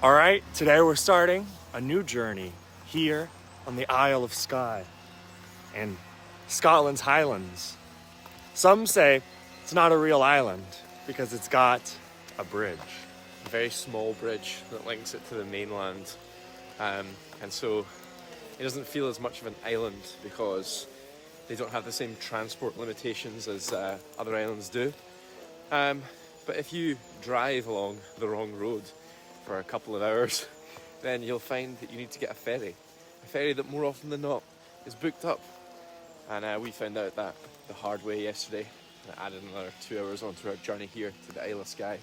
All right, today we're starting a new journey here on the Isle of Skye in Scotland's Highlands. Some say it's not a real island because it's got a bridge. A very small bridge that links it to the mainland, and so it doesn't feel as much of an island because they don't have the same transport limitations as other islands do. But if you drive along the wrong road for a couple of hours, then you'll find that you need to get a ferry that more often than not is booked up. And we found out that the hard way yesterday, and added another 2 hours onto our journey here to the Isle of Skye.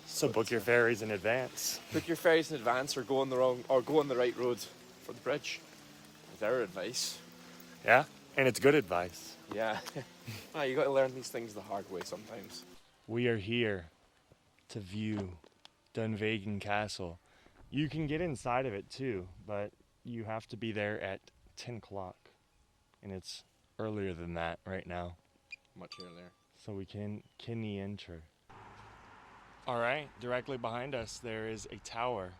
So book your ferries in advance. Book your ferries in advance, or go on the right road for the bridge. Is our advice. Yeah, and it's good advice. Yeah, you got to learn these things the hard way sometimes. We are here to view Dunvegan Castle. You can get inside of it too, but you have to be there at 10 o'clock. And it's earlier than that right now. Much earlier. So we can enter. All right, directly behind us there is a tower.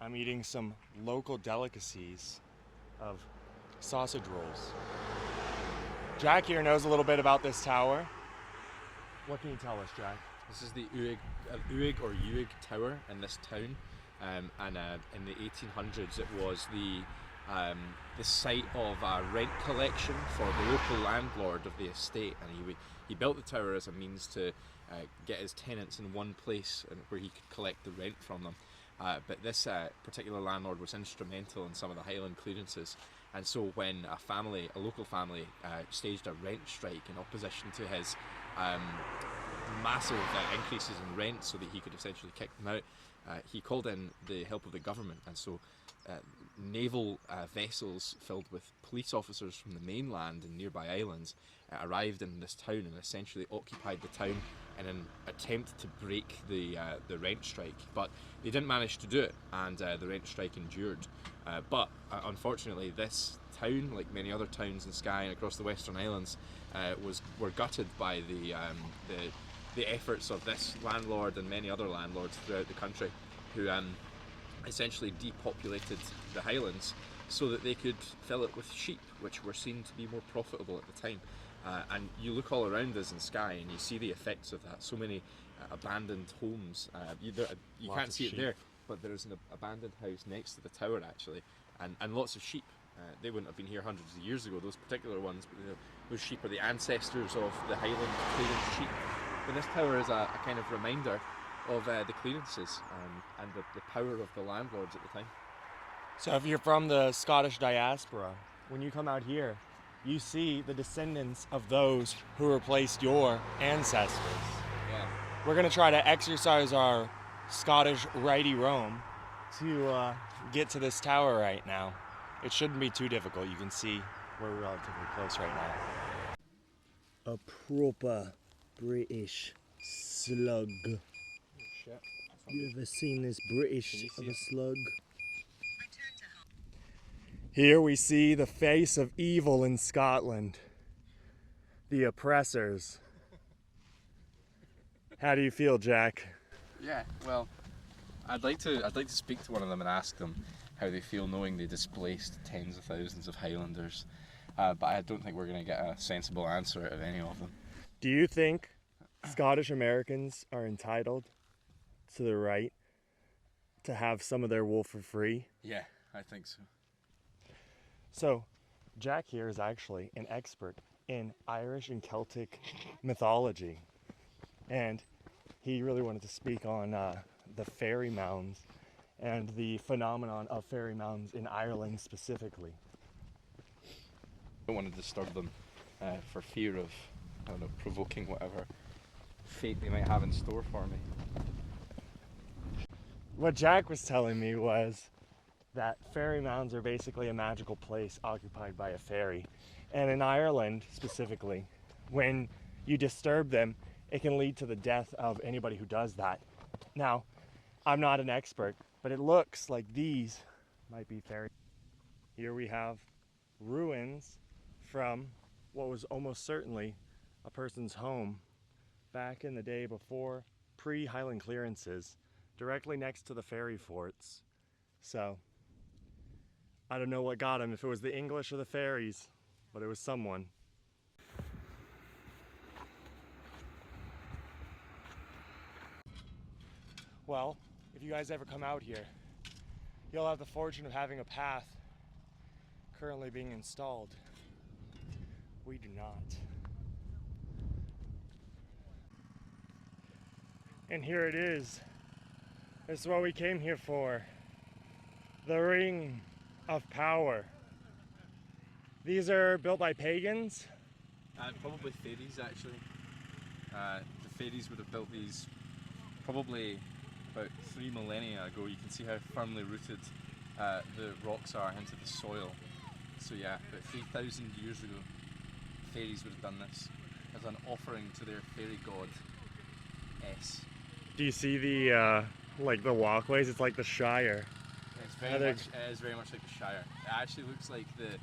I'm eating some local delicacies of sausage rolls. Jack here knows a little bit about this tower. What can you tell us, Jack? This is the Uig or Uig Tower in this town, and in the 1800s it was the site of a rent collection for the local landlord of the estate, and he built the tower as a means to get his tenants in one place where he could collect the rent from them. But this particular landlord was instrumental in some of the Highland clearances, and so when a local family staged a rent strike in opposition to his massive increases in rent so that he could essentially kick them out, he called in the help of the government, and so naval vessels filled with police officers from the mainland and nearby islands arrived in this town and essentially occupied the town in an attempt to break the rent strike. But they didn't manage to do it, and the rent strike endured. But unfortunately, this town, like many other towns in Skye and across the Western Islands, were gutted by the efforts of this landlord and many other landlords throughout the country, who essentially depopulated the Highlands so that they could fill it with sheep, which were seen to be more profitable at the time. And you look all around us in Skye and you see the effects of that. So many abandoned homes. You can't see it there, but there's an abandoned house next to the tower actually, and lots of sheep. They wouldn't have been here hundreds of years ago, those particular ones, but those sheep are the ancestors of the Highland clearance sheep. But this tower is a kind of reminder of the clearances and the power of the landlords at the time. So if you're from the Scottish diaspora, when you come out here, you see the descendants of those who replaced your ancestors. Yeah. We're going to try to exercise our Scottish righty Rome to get to this tower right now. It shouldn't be too difficult. You can see we're relatively close right now. A proper British slug. Oh, shit. You ever seen this British of a slug? Here we see the face of evil in Scotland. The oppressors. How do you feel, Jack? Yeah, well, I'd like to speak to one of them and ask them how they feel knowing they displaced tens of thousands of Highlanders. But I don't think we're going to get a sensible answer out of any of them. Do you think Scottish Americans are entitled to the right to have some of their wool for free? Yeah, I think so. So, Jack here is actually an expert in Irish and Celtic mythology, and he really wanted to speak on the fairy mounds and the phenomenon of fairy mounds in Ireland specifically. I don't want to disturb them for fear of, I don't know, provoking whatever fate they might have in store for me. What Jack was telling me was that fairy mounds are basically a magical place occupied by a fairy. And in Ireland specifically, when you disturb them, it can lead to the death of anybody who does that. Now, I'm not an expert, but it looks like these might be fairy. Here we have ruins from what was almost certainly a person's home back in the day before pre-Highland clearances. directly next to the ferry forts. So I don't know what got him, if it was the English or the ferries, but it was someone. Well, if you guys ever come out here, you'll have the fortune of having a path currently being installed. We do not. And here it is. This is what we came here for. The Ring of Power. These are built by pagans? Probably fairies, actually. The fairies would have built these probably about 3 millennia ago. You can see how firmly rooted the rocks are into the soil. So yeah, about 3,000 years ago, fairies would have done this as an offering to their fairy god, S. Do you see the like the walkways? It's like the Shire. It is very much like the Shire. It actually looks like the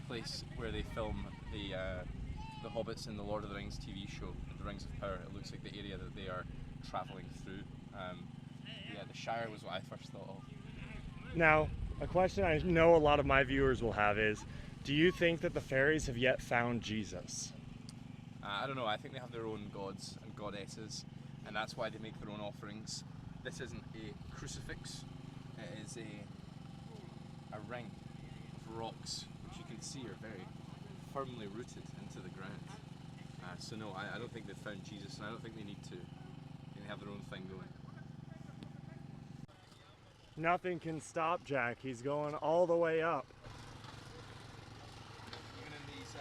place where they film the Hobbits in the Lord of the Rings TV show, The Rings of Power. It looks like the area that they are travelling through. Yeah, the Shire was what I first thought of. Now, a question I know a lot of my viewers will have is, do you think that the fairies have yet found Jesus? I don't know, I think they have their own gods and goddesses, and that's why they make their own offerings. This isn't a crucifix, it is a ring of rocks, which you can see are very firmly rooted into the ground. So no, I don't think they've found Jesus, and I don't think they need to. They have their own thing going. Nothing can stop Jack. He's going all the way up. Even in these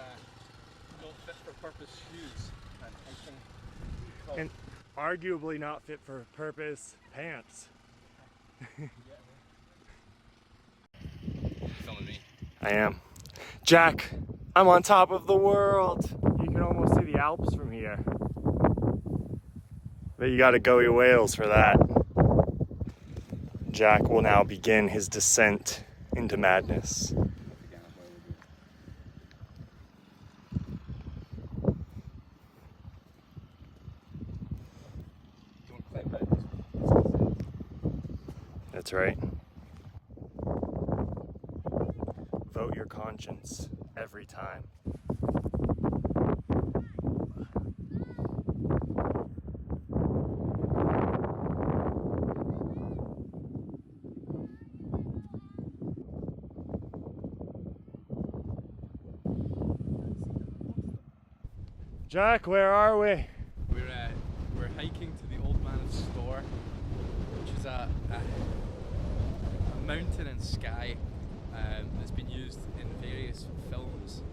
not fit for purpose shoes And arguably not fit for purpose pants. Filming me. I am. Jack, I'm on top of the world. You can almost see the Alps from here. But you gotta go your whales for that. Jack will now begin his descent into madness. That's right. Vote your conscience every time. Jack, where are we? We're hiking to the Old Man's Store, which is a mountain in Skye that's been used in various films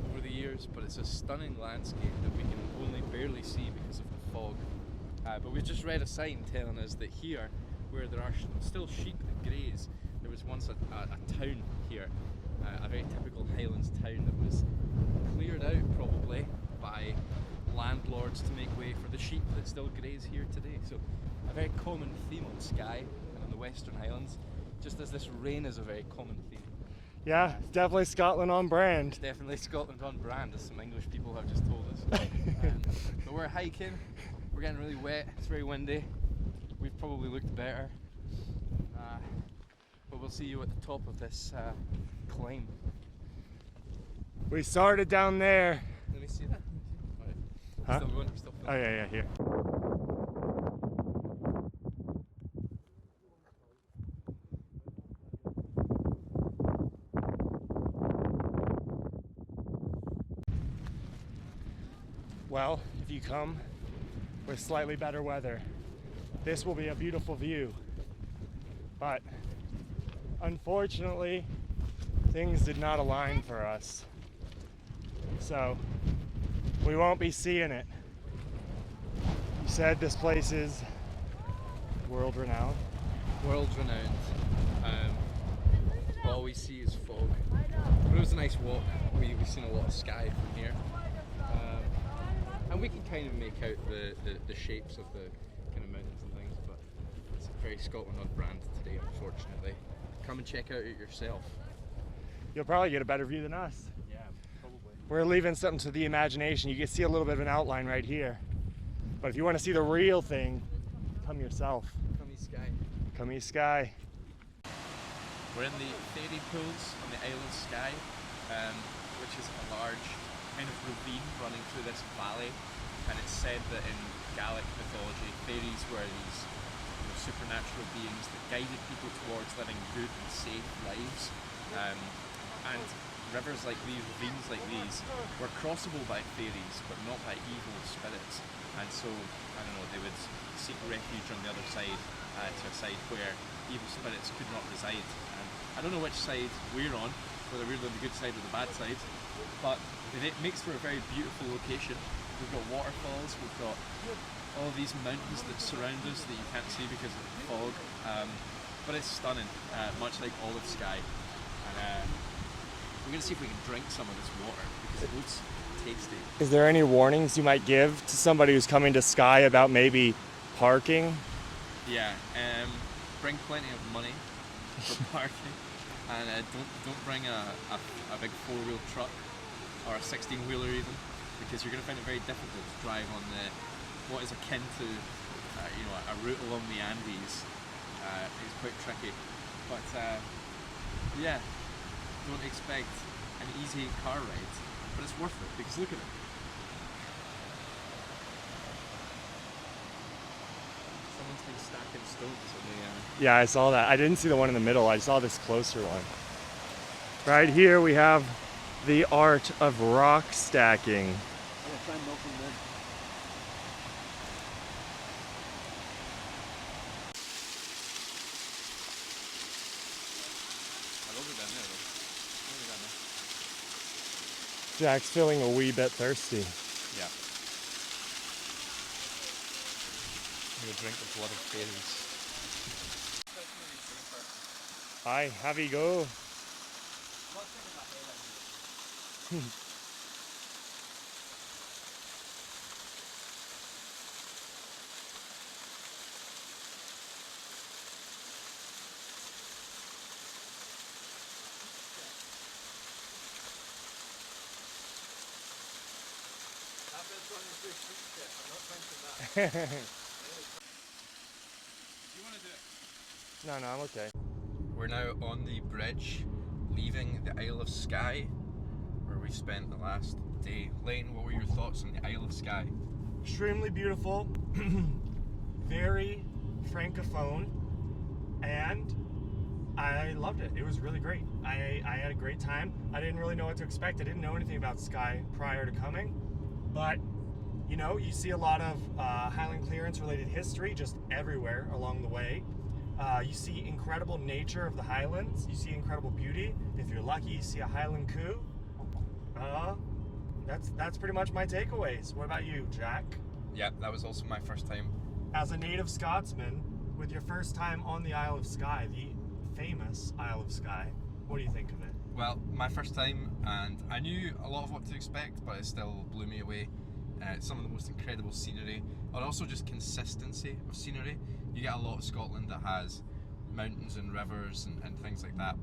over the years, but it's a stunning landscape that we can only barely see because of the fog. But we've just read a sign telling us that here, where there are still sheep that graze, there was once a town here, a very typical Highlands town that was cleared out probably by landlords to make way for the sheep that still graze here today. So a very common theme on Skye and on the Western Highlands, just as this rain is a very common theme. Yeah, it's definitely Scotland on brand. It's definitely Scotland on brand, as some English people have just told us. But we're hiking, we're getting really wet, it's very windy. We've probably looked better. But we'll see you at the top of this climb. We started down there. Let me see that. Huh? Still going? Still Oh yeah, here. Well, if you come with slightly better weather, this will be a beautiful view. But unfortunately, things did not align for us. So we won't be seeing it. You said this place is world renowned. World renowned. All we see is fog. But it was a nice walk. We've seen a lot of Skye from here. And we can kind of make out the shapes of the kind of mountains and things, but it's very Scotland on brand today, unfortunately. Come and check out it yourself. You'll probably get a better view than us. Yeah, probably. We're leaving something to the imagination. You can see a little bit of an outline right here. But if you want to see the real thing, come yourself. Come Skye. Come here, Skye. We're in the fairy pools on the Isle of Skye, which is a large kind of ravine running through this valley, and it's said that in Gaelic mythology, fairies were these supernatural beings that guided people towards living good and safe lives. And rivers like these, ravines like these, were crossable by fairies, but not by evil spirits. And so, I don't know, they would seek refuge on the other side, to a side where evil spirits could not reside. And I don't know which side we're on, whether we're on the good side or the bad side, but it makes for a very beautiful location. We've got waterfalls, we've got all these mountains that surround us that you can't see because of the fog, but it's stunning, much like all of Skye. And we're going to see if we can drink some of this water because it looks tasty. Is there any warnings you might give to somebody who's coming to Skye about maybe parking? Yeah, bring plenty of money for parking, and don't bring a big 4-wheel truck or a 16-wheeler even, because you're going to find it very difficult to drive on what is akin to a route along the Andes. It's quite tricky, but yeah, don't expect an easy car ride, but it's worth it because look at it. Someone's been stacking stones on the Yeah, I saw that. I didn't see the one in the middle. I saw this closer one. Right here we have the art of rock stacking. Jack's feeling a wee bit thirsty. Yeah. I'm gonna drink the blood of fairies. Hi, have you go? You want to do it? No, I'm okay. We're now on the bridge, leaving the Isle of Skye, where we spent the last day. Lane, what were your thoughts on the Isle of Skye? Extremely beautiful, very francophone, and I loved it. It was really great. I had a great time. I didn't really know what to expect. I didn't know anything about Skye prior to coming, but you see a lot of Highland clearance related history just everywhere along the way. You see incredible nature of the Highlands. You see incredible beauty. If you're lucky, you see a Highland coup. That's pretty much my takeaways. What about you, Jack? Yeah, that was also my first time. As a native Scotsman, with your first time on the Isle of Skye, the famous Isle of Skye, what do you think of it? Well, my first time, and I knew a lot of what to expect, but it still blew me away. Some of the most incredible scenery, and also just consistency of scenery. You get a lot of Scotland that has mountains and rivers and things like that.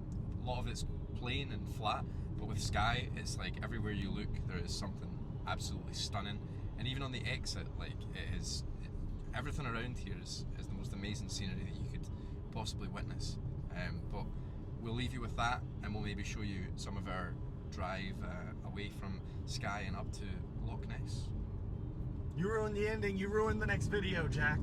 A lot of it's plain and flat, but with Skye, it's like everywhere you look, there is something absolutely stunning. And even on the exit, everything around here is the most amazing scenery that you could possibly witness. But we'll leave you with that, and we'll maybe show you some of our drive away from Skye and up to Loch Ness. You ruined the ending. You ruined the next video, Jack.